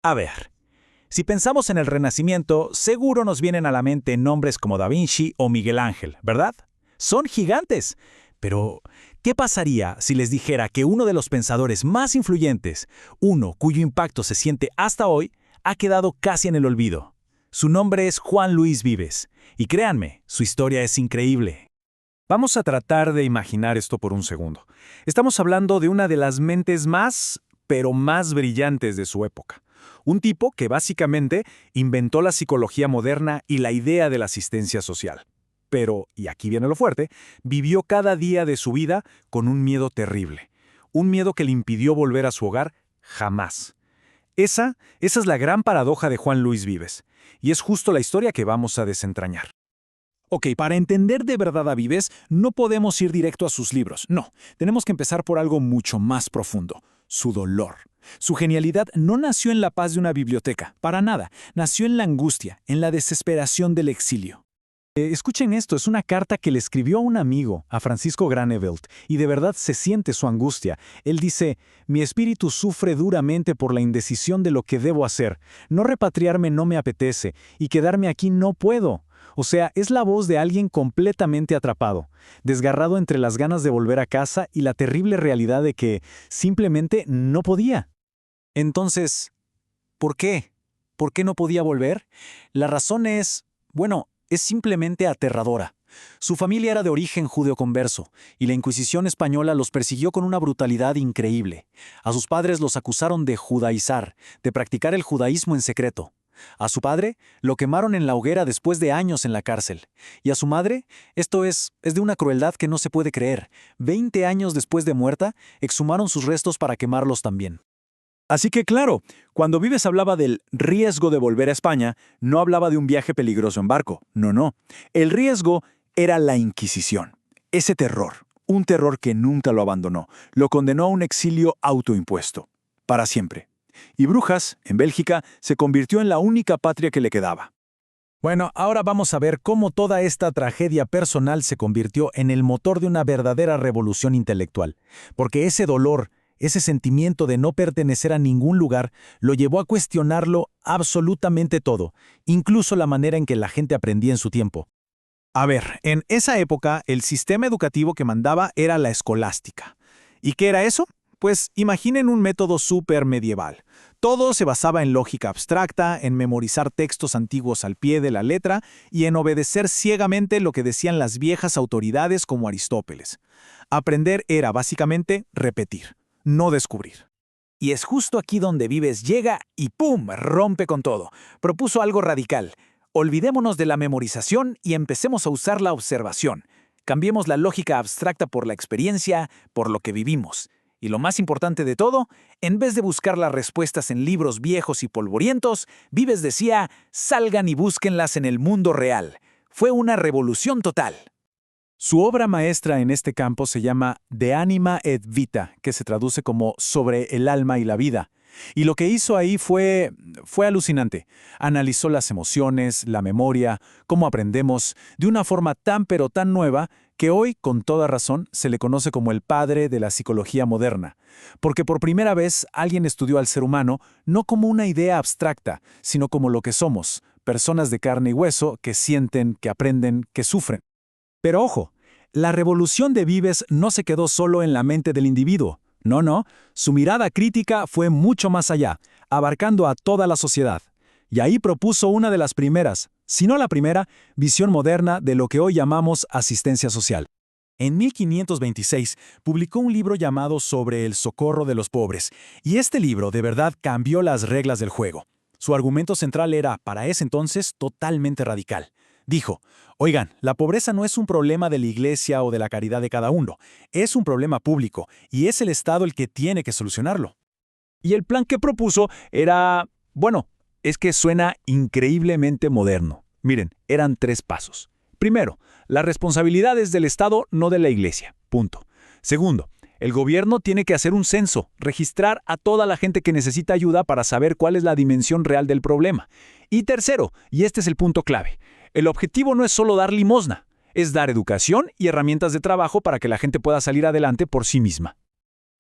A ver, si pensamos en el Renacimiento, seguro nos vienen a la mente nombres como Da Vinci o Miguel Ángel, ¿verdad? Son gigantes. Pero, ¿qué pasaría si les dijera que uno de los pensadores más influyentes, uno cuyo impacto se siente hasta hoy, ha quedado casi en el olvido? Su nombre es Juan Luis Vives, y créanme, su historia es increíble. Vamos a tratar de imaginar esto por un segundo. Estamos hablando de una de las mentes más, pero más brillantes de su época. Un tipo que básicamente inventó la psicología moderna y la idea de la asistencia social. Pero, y aquí viene lo fuerte, vivió cada día de su vida con un miedo terrible. Un miedo que le impidió volver a su hogar jamás. Esa es la gran paradoja de Juan Luis Vives. Y es justo la historia que vamos a desentrañar. Ok, para entender de verdad a Vives, no podemos ir directo a sus libros. No, tenemos que empezar por algo mucho más profundo: su dolor. Su genialidad no nació en la paz de una biblioteca, para nada. Nació en la angustia, en la desesperación del exilio. Escuchen esto, es una carta que le escribió a un amigo, a Francisco Granevelt, y de verdad se siente su angustia. Él dice: «Mi espíritu sufre duramente por la indecisión de lo que debo hacer. No repatriarme no me apetece, y quedarme aquí no puedo». O sea, es la voz de alguien completamente atrapado, desgarrado entre las ganas de volver a casa y la terrible realidad de que simplemente no podía. Entonces, ¿por qué? ¿Por qué no podía volver? La razón es, bueno, es simplemente aterradora. Su familia era de origen judeoconverso, y la Inquisición española los persiguió con una brutalidad increíble. A sus padres los acusaron de judaizar, de practicar el judaísmo en secreto. A su padre lo quemaron en la hoguera después de años en la cárcel. Y a su madre, esto es de una crueldad que no se puede creer. 20 años después de muerta, exhumaron sus restos para quemarlos también. Así que claro, cuando Vives hablaba del riesgo de volver a España, no hablaba de un viaje peligroso en barco. No. El riesgo era la Inquisición. Ese terror, un terror que nunca lo abandonó, lo condenó a un exilio autoimpuesto. Para siempre. Y Brujas, en Bélgica, se convirtió en la única patria que le quedaba. Bueno, ahora vamos a ver cómo toda esta tragedia personal se convirtió en el motor de una verdadera revolución intelectual. Porque ese dolor, ese sentimiento de no pertenecer a ningún lugar, lo llevó a cuestionarlo absolutamente todo, incluso la manera en que la gente aprendía en su tiempo. A ver, en esa época el sistema educativo que mandaba era la escolástica. ¿Y qué era eso? Pues imaginen un método súper medieval. Todo se basaba en lógica abstracta, en memorizar textos antiguos al pie de la letra y en obedecer ciegamente lo que decían las viejas autoridades como Aristóteles. Aprender era básicamente repetir, no descubrir. Y es justo aquí donde Vives llega y ¡pum!, rompe con todo. Propuso algo radical. Olvidémonos de la memorización y empecemos a usar la observación. Cambiemos la lógica abstracta por la experiencia, por lo que vivimos. Y lo más importante de todo, en vez de buscar las respuestas en libros viejos y polvorientos, Vives decía: salgan y búsquenlas en el mundo real. Fue una revolución total. Su obra maestra en este campo se llama De Anima et Vita, que se traduce como Sobre el alma y la vida. Y lo que hizo ahí fue alucinante. Analizó las emociones, la memoria, cómo aprendemos, de una forma tan pero tan nueva que hoy, con toda razón, se le conoce como el padre de la psicología moderna. Porque por primera vez alguien estudió al ser humano no como una idea abstracta, sino como lo que somos, personas de carne y hueso que sienten, que aprenden, que sufren. Pero ojo, la revolución de Vives no se quedó solo en la mente del individuo. No, su mirada crítica fue mucho más allá, abarcando a toda la sociedad. Y ahí propuso una de las primeras, si no la primera, visión moderna de lo que hoy llamamos asistencia social. En 1526 publicó un libro llamado Sobre el socorro de los pobres, y este libro de verdad cambió las reglas del juego. Su argumento central era, para ese entonces, totalmente radical. Dijo: oigan, la pobreza no es un problema de la iglesia o de la caridad de cada uno, es un problema público, y es el Estado el que tiene que solucionarlo. Y el plan que propuso era, bueno, es que suena increíblemente moderno. Miren, eran 3 pasos. Primero, la responsabilidad es del Estado, no de la iglesia. Punto. Segundo, el gobierno tiene que hacer un censo, registrar a toda la gente que necesita ayuda para saber cuál es la dimensión real del problema. Y tercero, y este es el punto clave, el objetivo no es solo dar limosna, es dar educación y herramientas de trabajo para que la gente pueda salir adelante por sí misma.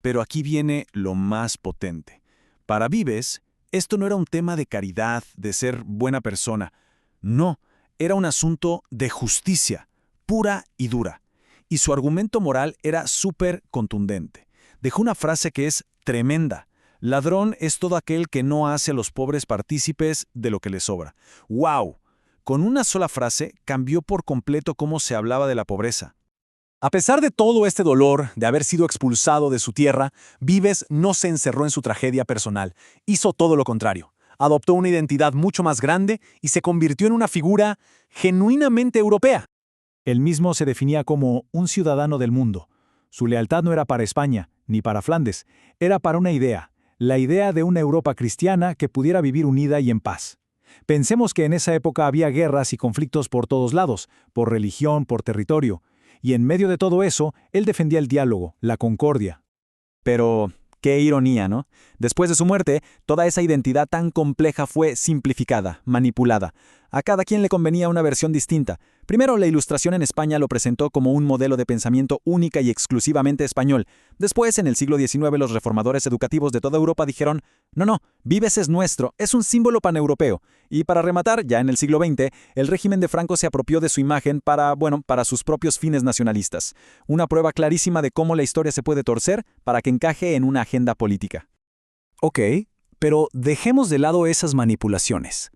Pero aquí viene lo más potente. Para Vives, Esto no era un tema de caridad, de ser buena persona. No, era un asunto de justicia, pura y dura. Y su argumento moral era súper contundente. Dejó una frase que es tremenda. Ladrón es todo aquel que no hace a los pobres partícipes de lo que les sobra. ¡Wow! Con una sola frase cambió por completo cómo se hablaba de la pobreza. A pesar de todo este dolor de haber sido expulsado de su tierra, Vives no se encerró en su tragedia personal. Hizo todo lo contrario. Adoptó una identidad mucho más grande y se convirtió en una figura genuinamente europea. Él mismo se definía como un ciudadano del mundo. Su lealtad no era para España, ni para Flandes, era para una idea, la idea de una Europa cristiana que pudiera vivir unida y en paz. Pensemos que en esa época había guerras y conflictos por todos lados, por religión, por territorio, y en medio de todo eso, él defendía el diálogo, la concordia. Pero qué ironía, ¿no? Después de su muerte, toda esa identidad tan compleja fue simplificada, manipulada. A cada quien le convenía una versión distinta. Primero, la Ilustración en España lo presentó como un modelo de pensamiento única y exclusivamente español. Después, en el siglo XIX, los reformadores educativos de toda Europa dijeron, no, Vives es nuestro, es un símbolo paneuropeo. Y para rematar, ya en el siglo XX, el régimen de Franco se apropió de su imagen para sus propios fines nacionalistas. Una prueba clarísima de cómo la historia se puede torcer para que encaje en una agenda política. Ok, pero dejemos de lado esas manipulaciones.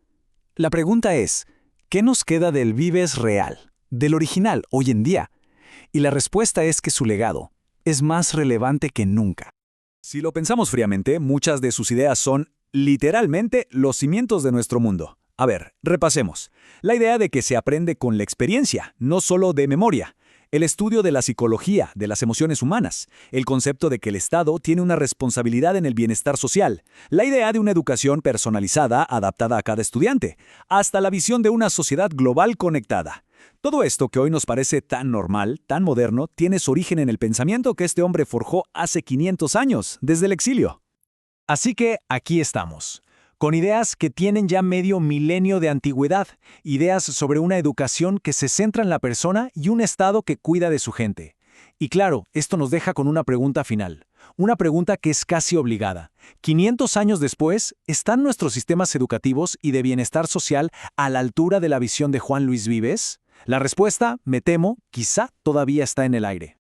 La pregunta es, ¿qué nos queda del Vives real, del original, hoy en día? Y la respuesta es que su legado es más relevante que nunca. Si lo pensamos fríamente, muchas de sus ideas son, literalmente, los cimientos de nuestro mundo. A ver, repasemos. La idea de que se aprende con la experiencia, no solo de memoria. El estudio de la psicología, de las emociones humanas, el concepto de que el Estado tiene una responsabilidad en el bienestar social, la idea de una educación personalizada adaptada a cada estudiante, hasta la visión de una sociedad global conectada. Todo esto que hoy nos parece tan normal, tan moderno, tiene su origen en el pensamiento que este hombre forjó hace 500 años, desde el exilio. Así que aquí estamos, con ideas que tienen ya medio milenio de antigüedad, ideas sobre una educación que se centra en la persona y un Estado que cuida de su gente. Y claro, esto nos deja con una pregunta final, una pregunta que es casi obligada. 500 años después, ¿están nuestros sistemas educativos y de bienestar social a la altura de la visión de Juan Luis Vives? La respuesta, me temo, quizá todavía está en el aire.